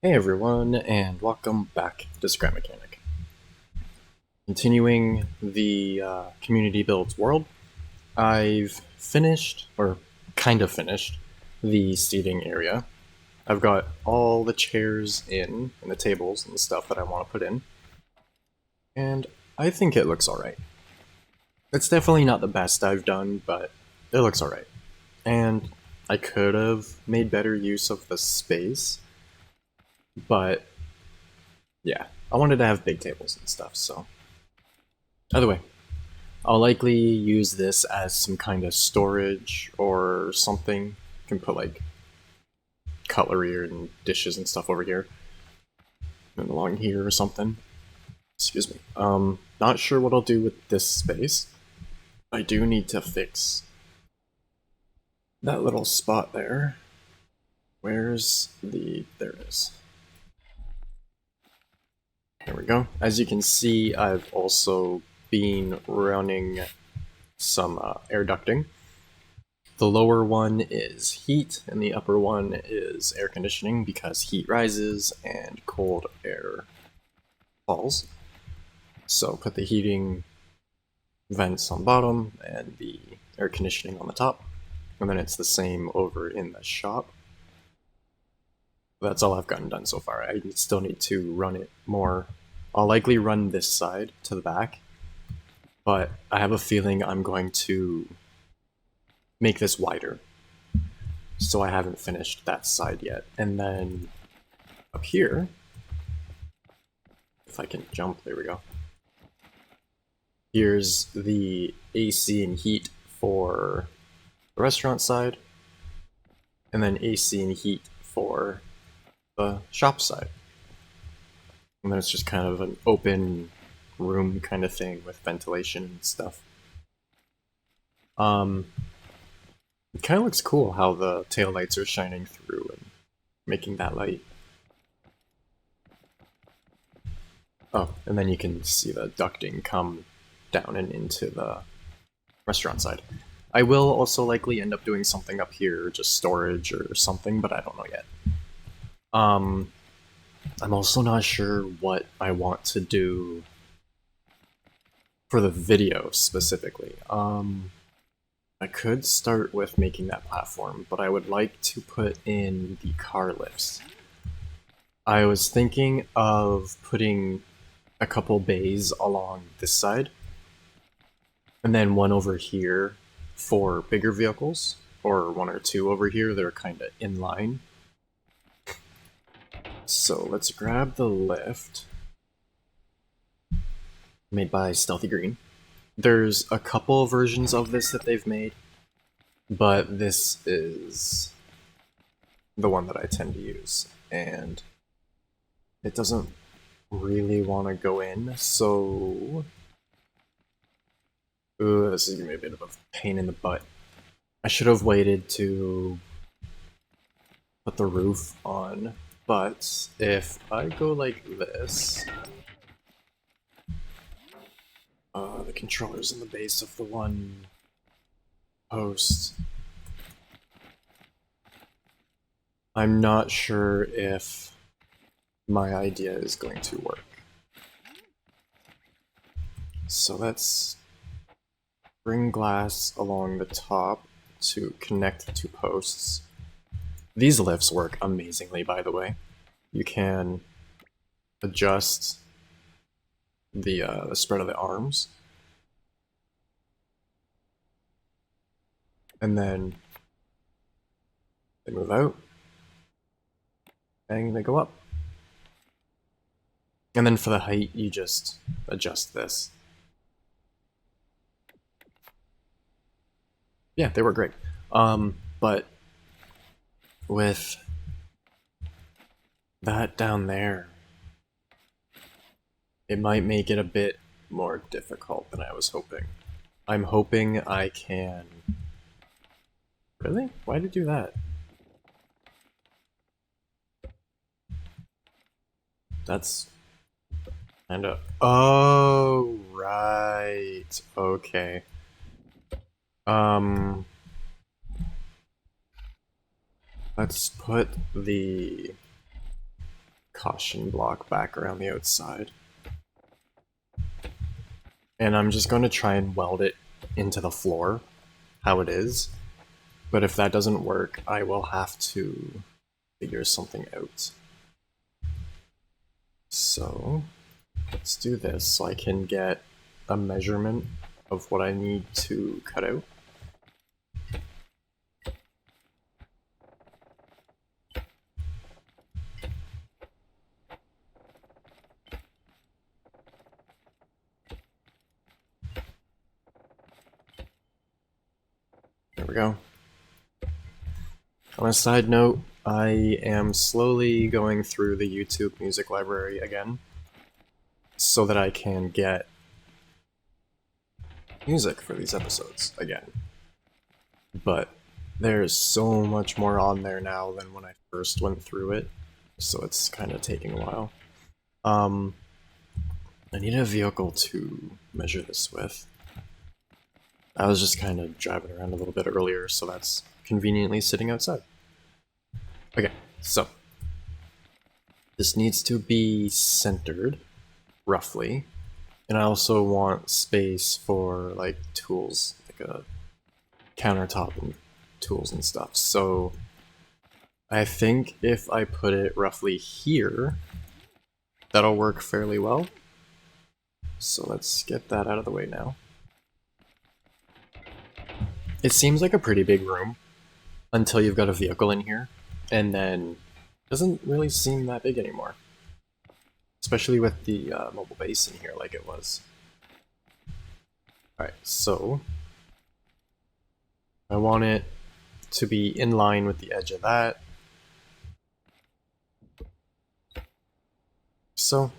Hey everyone, and welcome back to Scrap Mechanic. Continuing the community builds world, I've finished, or kind of finished, the seating area. I've got all the chairs in, and the tables and the stuff that I want to put in, and I think it looks alright. It's definitely not the best I've done, but it looks alright. And I could have made better use of the space, but yeah, I wanted to have big tables and stuff, so. Either way, I'll likely use this as some kind of storage or something. You can put like cutlery and dishes and stuff over here and along here or something. Excuse me. Not sure what I'll do with this space. I do need to fix that little spot there. Where's the... there it is. There we go. As you can see, I've also been running some air ducting. The lower one is heat, and the upper one is air conditioning because heat rises and cold air falls. So put the heating vents on bottom and the air conditioning on the top, and then it's the same over in the shop. That's all I've gotten done so far. I still need to run it more. I'll likely run this side to the back, but I have a feeling I'm going to make this wider. So I haven't finished that side yet. And then up here, if I can jump, there we go. Here's the AC and heat for the restaurant side, and then AC and heat for the shop side. And then it's just kind of an open room kind of thing with ventilation and stuff. It kind of looks cool how the taillights are shining through and making that light. Oh, and then you can see the ducting come down and into the restaurant side. I will also likely end up doing something up here, just storage or something, but I don't know yet. I'm also not sure what I want to do for the video specifically. I could start with making that platform, but I would like to put in the car lifts. I was thinking of putting a couple bays along this side, and then one over here for bigger vehicles, or one or two over here that are kind of in line. So let's grab the lift, made by Stealthy Green. There's a couple versions of this that they've made, but this is the one that I tend to use, and it doesn't really want to go in, so... Ooh, this is gonna be a bit of a pain in the butt. I should have waited to put the roof on, but if I go like this... the controller's in the base of the one post. I'm not sure if my idea is going to work. So let's bring glass along the top to connect the two posts. These lifts work amazingly, by the way. You can adjust the spread of the arms, and then they move out, and they go up. And then for the height, you just adjust this. Yeah, they were great. But with that down there, it might make it a bit more difficult than I was hoping. I'm hoping I can... Really? Why did it do that? That's kinda... Oh, right. Okay. Let's put the caution block back around the outside. And I'm just going to try and weld it into the floor, how it is. But if that doesn't work, I will have to figure something out. So let's do this so I can get a measurement of what I need to cut out. There we go. On a side note, I am slowly going through the YouTube music library again so that I can get music for these episodes again. But there's so much more on there now than when I first went through it, so it's kind of taking a while. I need a vehicle to measure this with. I was just kind of driving around a little bit earlier, so that's conveniently sitting outside. Okay, so this needs to be centered, roughly, and I also want space for like tools, like a countertop and tools and stuff. So I think if I put it roughly here, that'll work fairly well. So let's get that out of the way now. It seems like a pretty big room until you've got a vehicle in here, and then it doesn't really seem that big anymore. Especially with the mobile base in here like it was. Alright, so I want it to be in line with the edge of that. So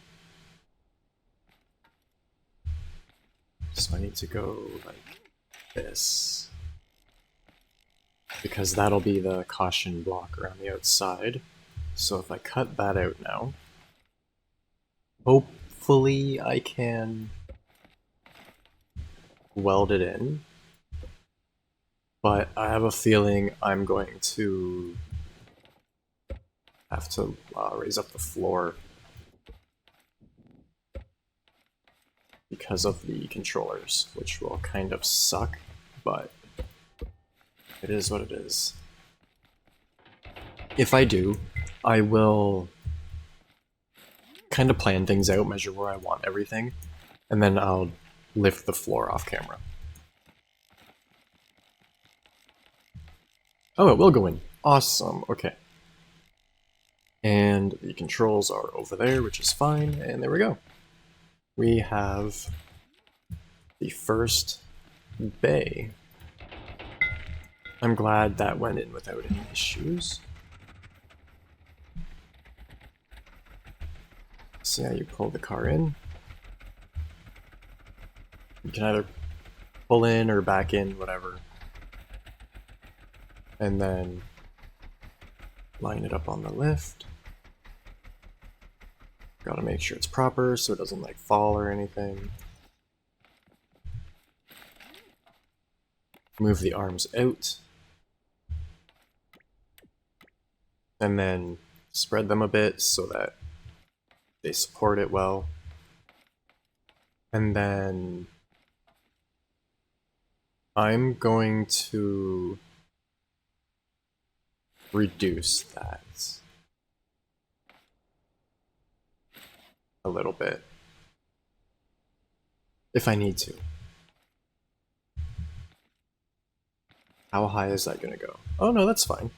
I need to go like this, because that'll be the caution block around the outside. So if I cut that out now, hopefully I can weld it in, but I have a feeling I'm going to have to raise up the floor because of the controllers, which will kind of suck, but it is what it is. If I do, I will kind of plan things out, measure where I want everything, and then I'll lift the floor off camera. Oh, it will go in. Awesome, okay. And the controls are over there, which is fine, and there we go. We have the first bay. I'm glad that went in without any issues. See how you pull the car in. You can either pull in or back in, whatever. And then line it up on the lift. Gotta make sure it's proper so it doesn't like fall or anything. Move the arms out. And then spread them a bit so that they support it well. And then I'm going to reduce that a little bit if I need to. How high is that gonna go? Oh no, that's fine.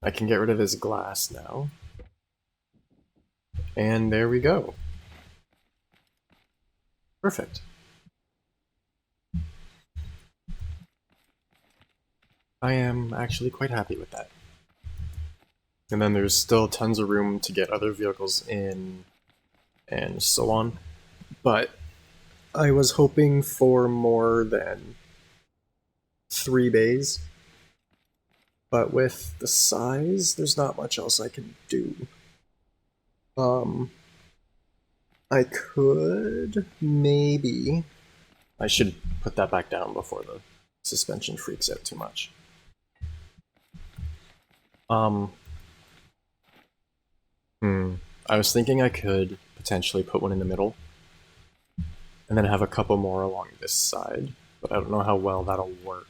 I can get rid of this glass now. And there we go. Perfect. I am actually quite happy with that. And then there's still tons of room to get other vehicles in and so on. But I was hoping for more than 3 bays. But with the size, there's not much else I can do. I could maybe... I should put that back down before the suspension freaks out too much. I was thinking I could potentially put one in the middle and then have a couple more along this side, but I don't know how well that'll work.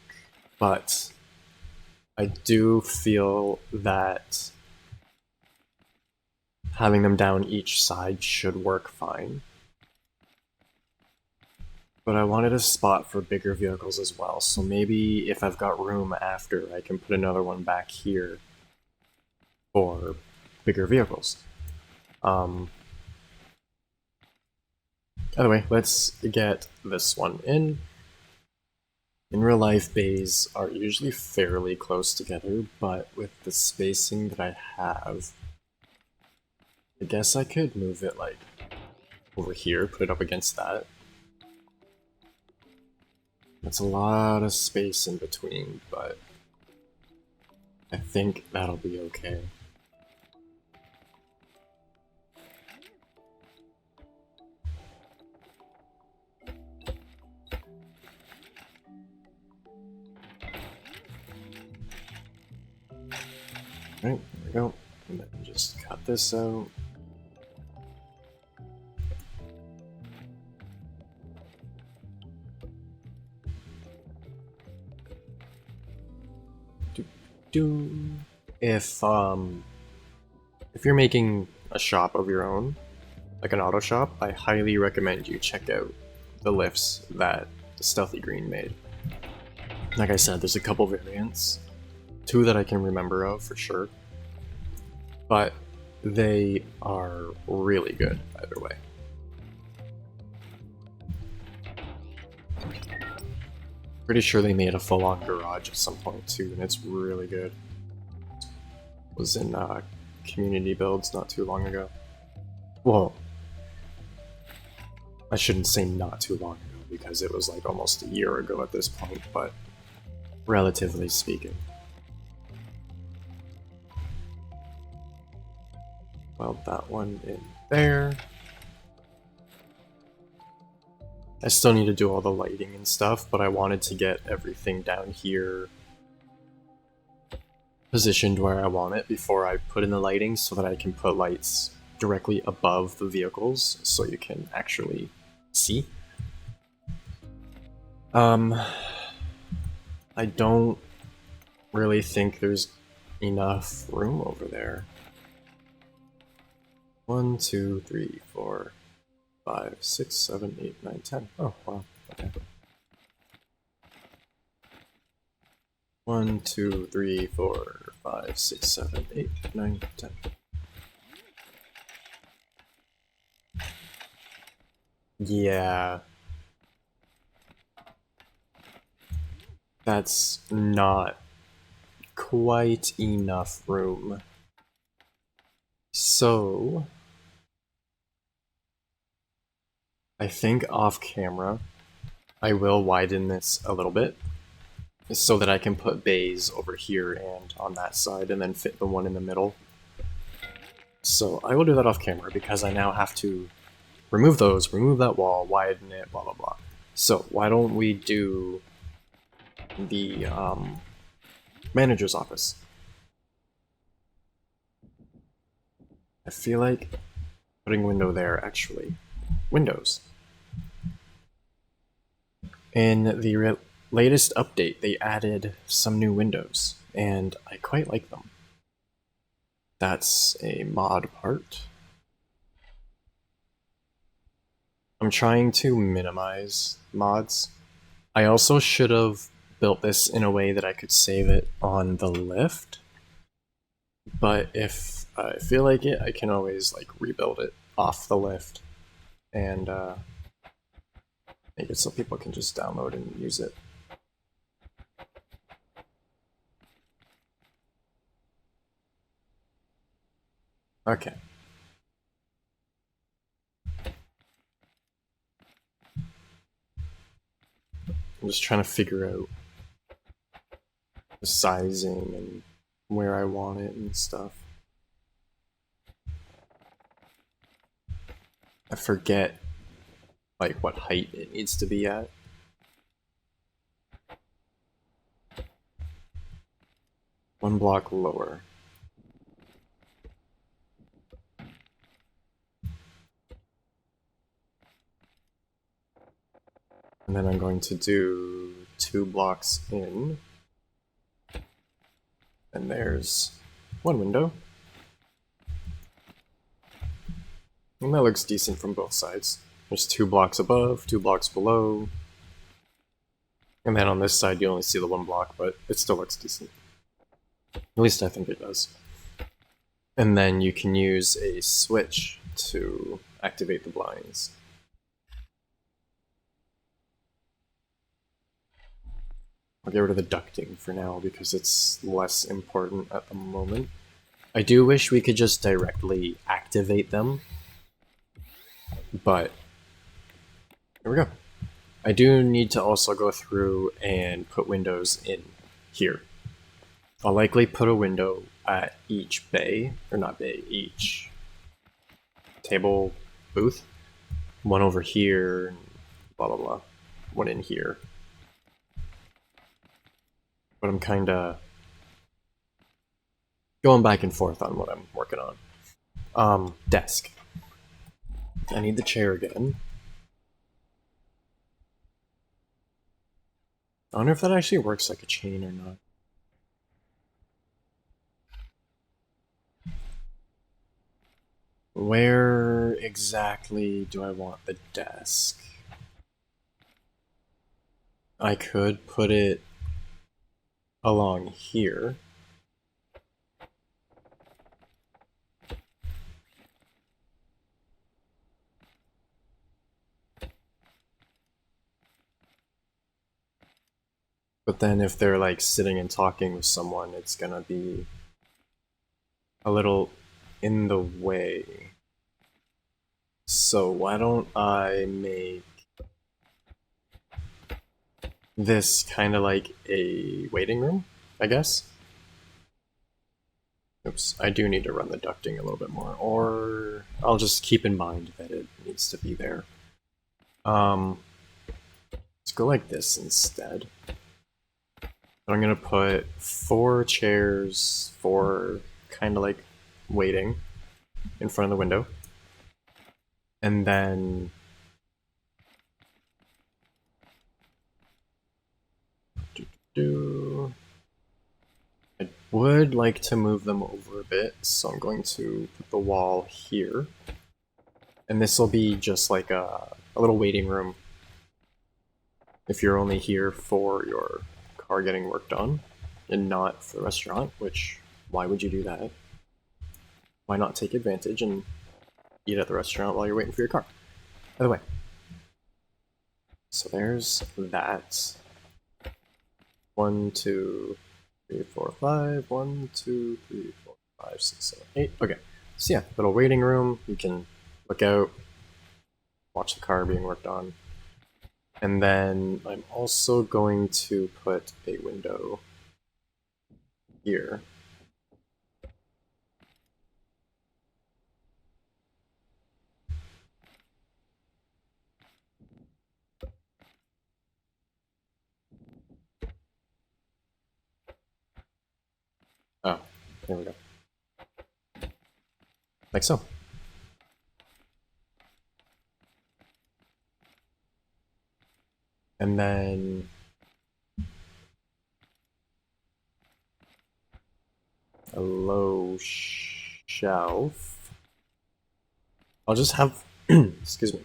But I do feel that having them down each side should work fine. But I wanted a spot for bigger vehicles as well, so maybe if I've got room after, I can put another one back here for bigger vehicles. By the way, let's get this one in. In real life, bays are usually fairly close together, but with the spacing that I have, I guess I could move it like over here, put it up against that. That's a lot of space in between, but I think that'll be okay. Alright, there we go. And then just cut this out. If you're making a shop of your own, like an auto shop, I highly recommend you check out the lifts that the Stealthy Green made. Like I said, there's a couple variants, 2 that I can remember of for sure, but they are really good either way. Pretty sure they made a full-on garage at some point too, and it's really good. It was in community builds not too long ago. Well, I shouldn't say not too long ago because it was like almost a year ago at this point, but relatively speaking. Weld that one in there. I still need to do all the lighting and stuff, but I wanted to get everything down here positioned where I want it before I put in the lighting so that I can put lights directly above the vehicles so you can actually see. I don't really think there's enough room over there. 1, 2, 3, 4, 5, 6, 7, 8, 9, 10. Oh, wow. Okay. 1, 2, 3, 4, 5, 6, 7, 8, 9, 10. Yeah. That's not quite enough room. So I think off camera, I will widen this a little bit so that I can put bays over here and on that side and then fit the one in the middle. So I will do that off camera because I now have to remove those, remove that wall, widen it, blah blah blah. So why don't we do the manager's office? I feel like putting window there actually. Windows. In the latest update, they added some new windows, and I quite like them. That's a mod part. I'm trying to minimize mods. I also should have built this in a way that I could save it on the lift, but if I feel like it, I can always like rebuild it off the lift and make it so people can just download and use it. Okay. I'm just trying to figure out the sizing and where I want it and stuff. I forget like what height it needs to be at. One block lower. And then I'm going to do 2 blocks in. And there's 1 window. And that looks decent from both sides. There's 2 blocks above, 2 blocks below. And then on this side you only see the 1 block, but it still looks decent. At least I think it does. And then you can use a switch to activate the blinds. I'll get rid of the ducting for now because it's less important at the moment. I do wish we could just directly activate them, but here we go. I do need to also go through and put windows in here. I'll likely put a window at each bay, or not bay, each table booth. 1 over here, blah blah blah. 1 in here. But I'm kinda going back and forth on what I'm working on. Desk. I need the chair again. I wonder if that actually works like a chain or not. Where exactly do I want the desk? I could put it along here. But then if they're like sitting and talking with someone, it's gonna be a little in the way. So why don't I make this kind of like a waiting room, I guess? Oops, I do need to run the ducting a little bit more, or I'll just keep in mind that it needs to be there. Let's go like this instead. I'm gonna put 4 chairs for kind of like waiting in front of the window. And then I would like to move them over a bit, so I'm going to put the wall here. And this will be just like a little waiting room if you're only here for your car getting worked on and not for the restaurant, which, why would you do that? Why not take advantage and eat at the restaurant while you're waiting for your car? By the way, so there's that. 1, 2, 3, 4, 5. 1, 2, 3, 4, 5, 6, 7, 8. Okay, so yeah, little waiting room. You can look out, watch the car being worked on. And then I'm also going to put a window here. Oh, there we go. Like so. And then a low shelf. I'll just have, excuse me.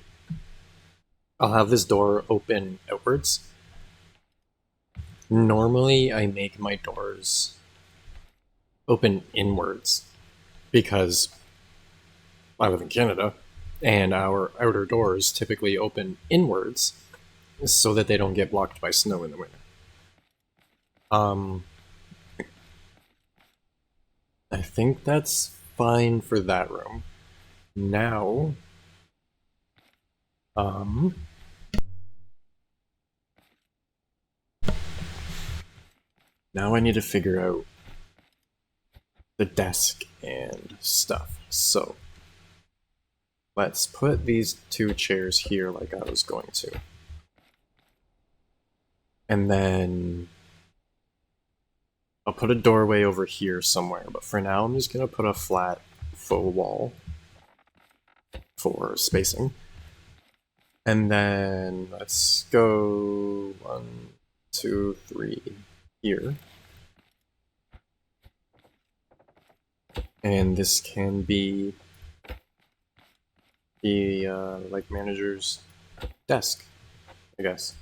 I'll have this door open outwards. Normally I make my doors open inwards because I live in Canada and our outer doors typically open inwards so that they don't get blocked by snow in the winter. I think that's fine for that room. Now, now I need to figure out the desk and stuff. So, let's put these 2 chairs here like I was going to. And then I'll put a doorway over here somewhere, but for now I'm just gonna put a flat faux wall for spacing. And then let's go 1, 2, 3 here. And this can be the like manager's desk, I guess.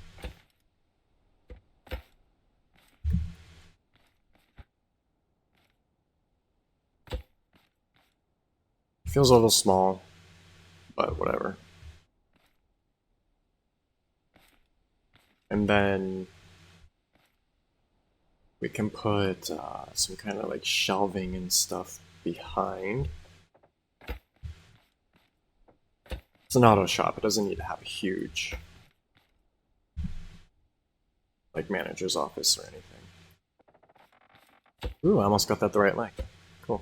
Feels a little small, but whatever. And then we can put some kind of like shelving and stuff behind. It's an auto shop. It doesn't need to have a huge like manager's office or anything. Ooh, I almost got that the right length. Cool.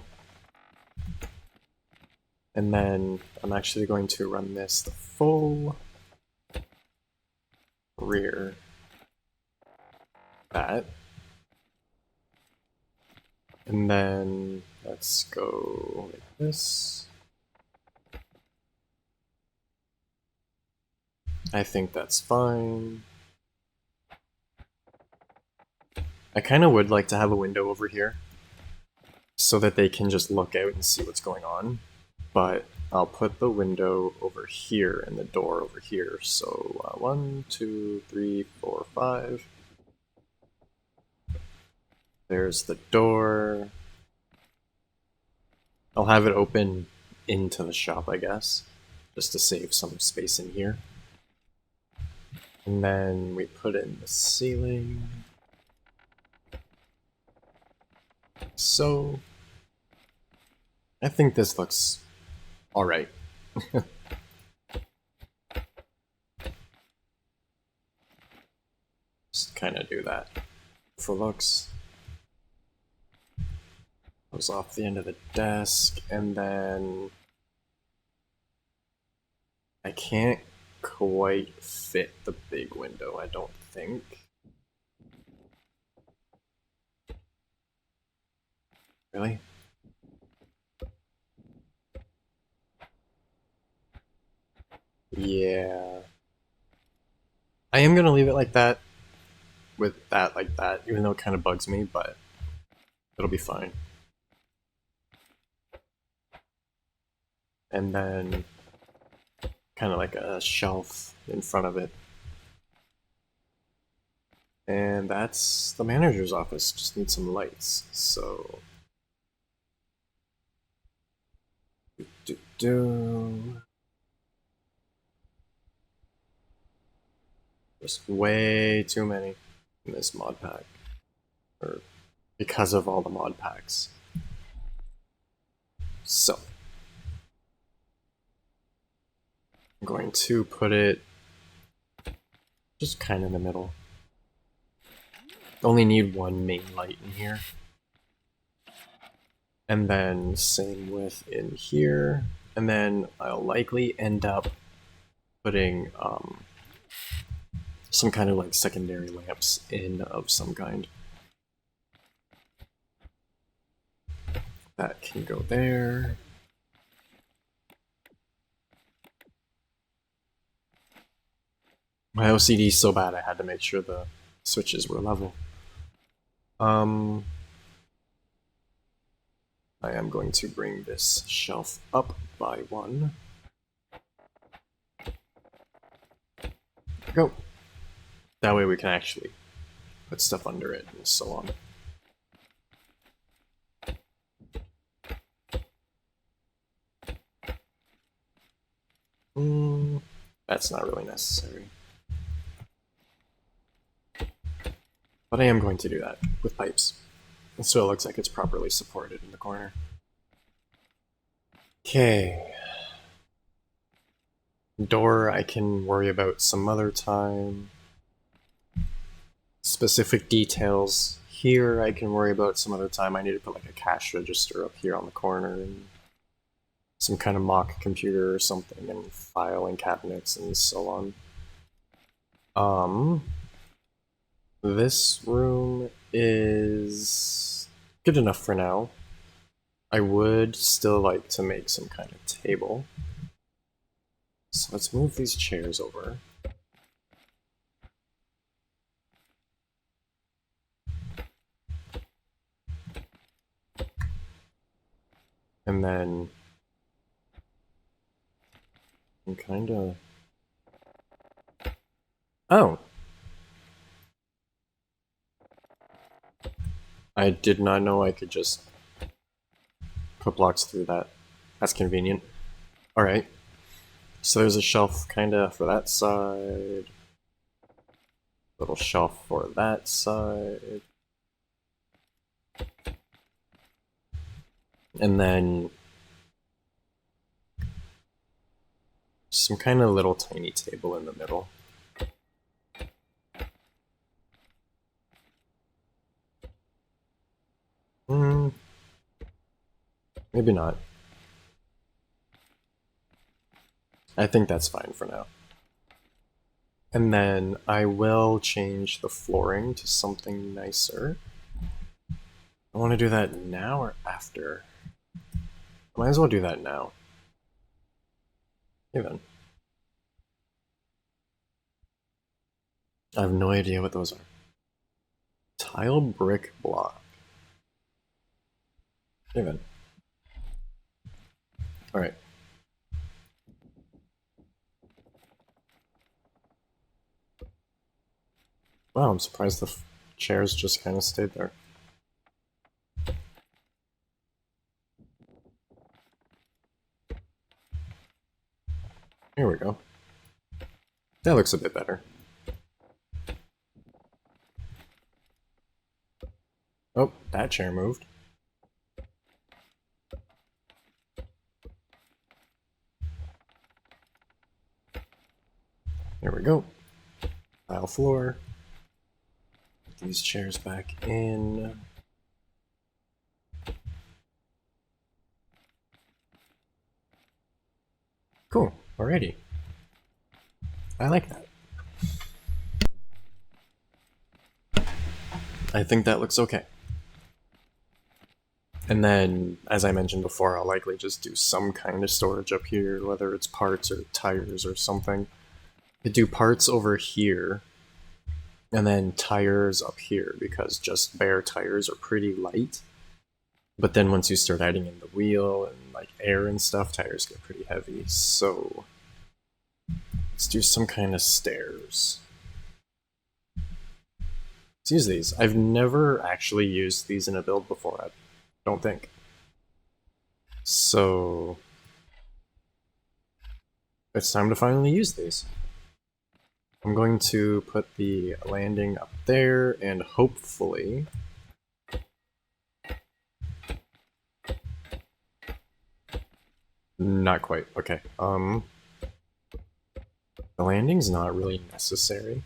And then I'm actually going to run this the full rear. That. And then let's go like this. I think that's fine. I kind of would like to have a window over here so that they can just look out and see what's going on. But I'll put the window over here and the door over here. So 1, 2, 3, 4, 5. There's the door. I'll have it open into the shop, I guess, just to save some space in here. And then we put in the ceiling. So I think this looks alright. Just kind of do that for looks. Goes off the end of the desk, and then I can't quite fit the big window, I don't think. Really? Yeah. I am gonna leave it like that, with that like that, even though it kind of bugs me, but it'll be fine. And then kind of like a shelf in front of it. And that's the manager's office, just need some lights, so... There's way too many in this mod pack, or because of all the mod packs. So, I'm going to put it just kind of in the middle. Only need one main light in here. And then same with in here. And then I'll likely end up putting some kind of like secondary lamps in of some kind. That can go there. My OCD is so bad I had to make sure the switches were level. I am going to bring this shelf up by 1. Go. That way we can actually put stuff under it and so on. That's not really necessary. But I am going to do that with pipes. And so it looks like it's properly supported in the corner. Okay. Door I can worry about some other time. Specific details here I can worry about some other time. I need to put like a cash register up here on the corner and some kind of mock computer or something and filing cabinets and so on. This room is good enough for now. I would still like to make some kind of table. So let's move these chairs over. And then I'm kind of... Oh! I did not know I could just put blocks through that. That's convenient. Alright. So there's a shelf kinda for that side. Little shelf for that side. And then some kind of little tiny table in the middle. Maybe not. I think that's fine for now. And then I will change the flooring to something nicer. I want to do that now or after? Might as well do that now. Even. I have no idea what those are. Tile brick block. Even. Alright. Wow, I'm surprised the chairs just kind of stayed there. Here we go. That looks a bit better. Oh, that chair moved. There we go. Tile floor. Put these chairs back in. Cool, alrighty. I like that. I think that looks okay. And then, as I mentioned before, I'll likely just do some kind of storage up here, whether it's parts or tires or something. I do parts over here, and then tires up here, because just bare tires are pretty light. But then once you start adding in the wheel and like air and stuff, tires get pretty heavy. So let's do some kind of stairs. Let's use these. I've never actually used these in a build before, I don't think. So it's time to finally use these. I'm going to put the landing up there, and hopefully... Not quite. Okay. The landing's not really necessary.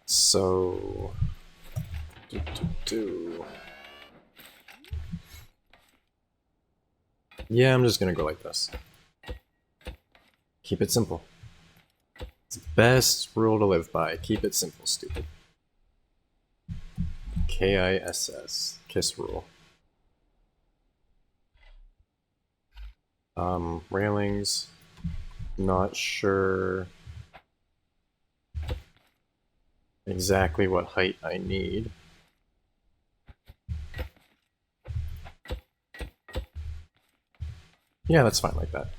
So... Yeah, I'm just gonna go like this. Keep it simple. It's the best rule to live by. Keep it simple, stupid. KISS. KISS rule. Railings. Not sure exactly what height I need. Yeah, that's fine like that.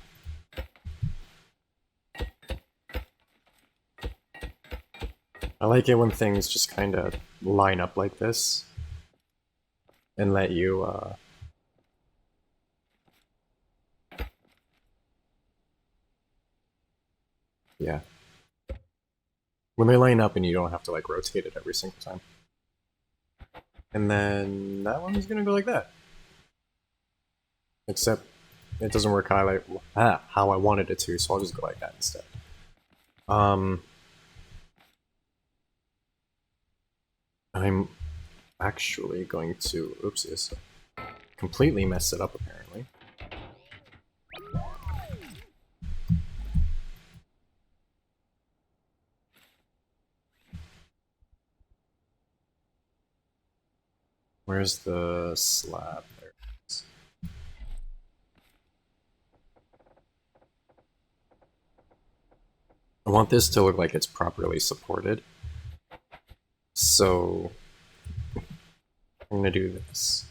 I like it when things just kind of line up like this and let you, yeah. When they line up and you don't have to like rotate it every single time. And then that one's gonna go like that. Except it doesn't work how I wanted it to, so I'll just go like that instead. I'm actually going to, oopsies, completely mess it up apparently. Where's the slab? There it is. want this to look like it's properly supported. So I'm going to do this.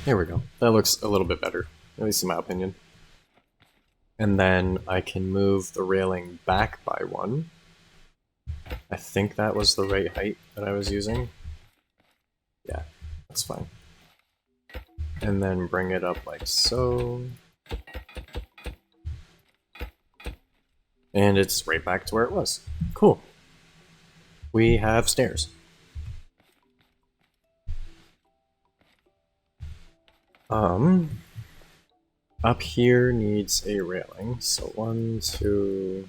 There we go. That looks a little bit better, at least in my opinion. And then I can move the railing back by one. I think that was the right height that I was using. Yeah, that's fine. And then bring it up like so. And it's right back to where it was. Cool. We have stairs. Up here needs a railing, so 1, 2,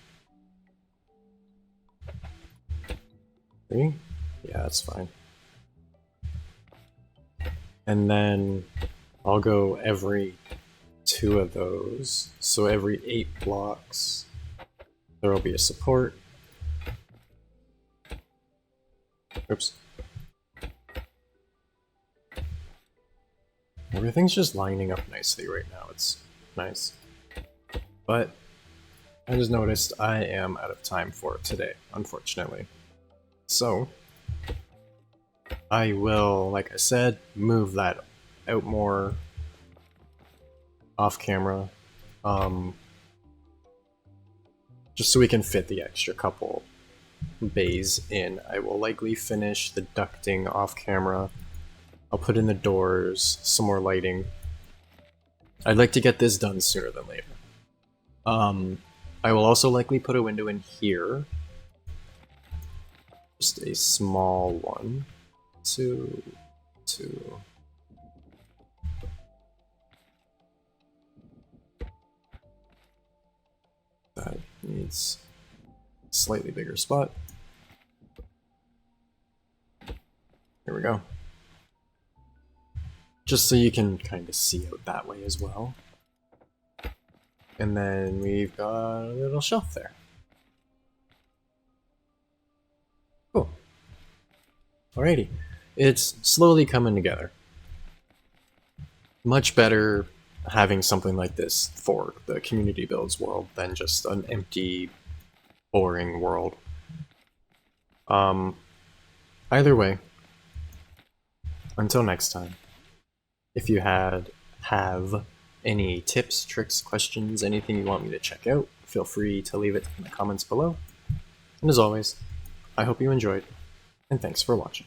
3. Yeah, that's fine. And then I'll go every 2 of those, so every 8 blocks there will be a support. Oops. Everything's just lining up nicely right now, it's nice. But I just noticed I am out of time for today, unfortunately. So I will, like I said, move that out more off camera, just so we can fit the extra couple bays in. I will likely finish the ducting off camera. I'll put in the doors, some more lighting. I'd like to get this done sooner than later. I will also likely put a window in here. Just a small one. 2, 2. That needs a slightly bigger spot. Here we go. Just so you can kind of see out that way as well. And then we've got a little shelf there. Cool. Alrighty. It's slowly coming together. Much better having something like this for the community builds world than just an empty, boring world. Either way, until next time, if you have any tips, tricks, questions, anything you want me to check out, feel free to leave it in the comments below. And as always, I hope you enjoyed, and thanks for watching.